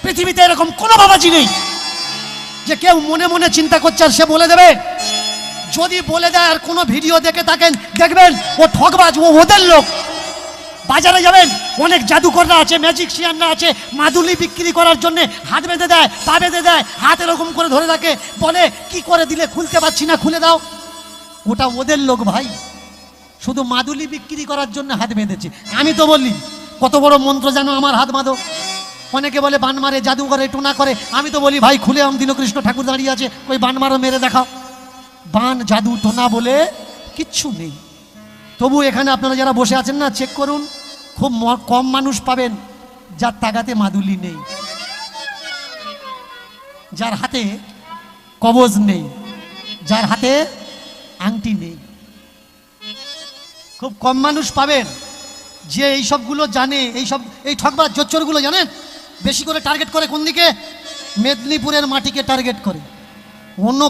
পৃথিবীতে এরকম কোনো বাবাজি নেই যে কেউ মনে মনে চিন্তা করছে আর সে বলে দেবে। যদি বলে দেয় আর কোনো ভিডিও দেখে থাকেন, দেখবেন ও ঠকবাজ, ও ওদের লোক। বাজারে যাবেন, অনেক জাদুকররা আছে, ম্যাজিকশিয়ানরা আছে, মাদুলি বিক্রি করার জন্য হাত বেঁধে দেয়, পা বেঁধে দেয়, হাত এরকম করে ধরে রাখে, বলে কি করে দিলে খুলতে পারছি না, খুলে দাও। ওটা ওদের লোক ভাই, শুধু মাদুলি বিক্রি করার জন্য হাত বেঁধেছে। আমি তো বলি কত বড় মন্ত্র জানো, আমার হাত বাঁধো। অনেকে বলে বান মারে, জাদু করে, টোনা করে। আমি তো বলি ভাই খুলে দীনকৃষ্ণ ঠাকুর দাঁড়িয়ে আছে, ওই বান মারো, মেরে দেখাও। বান জাদু টোনা বলে কিচ্ছু নেই। তবু এখানে আপনারা যারা বসে আছেন না, চেক করুন, খুব কম মানুষ পাবেন যার তাগাতে মাদুলি নেই, যার হাতে কবজ নেই, যার হাতে আংটি নেই। খুব কম মানুষ পাবেন যে এই সবগুলো জানে। এই ঠকবাজ জোচ্চোরগুলো জানেন বেশি করে টার্গেট করে কোন দিকে? মেদিনীপুরের মাটিকে টার্গেট করে। অন্য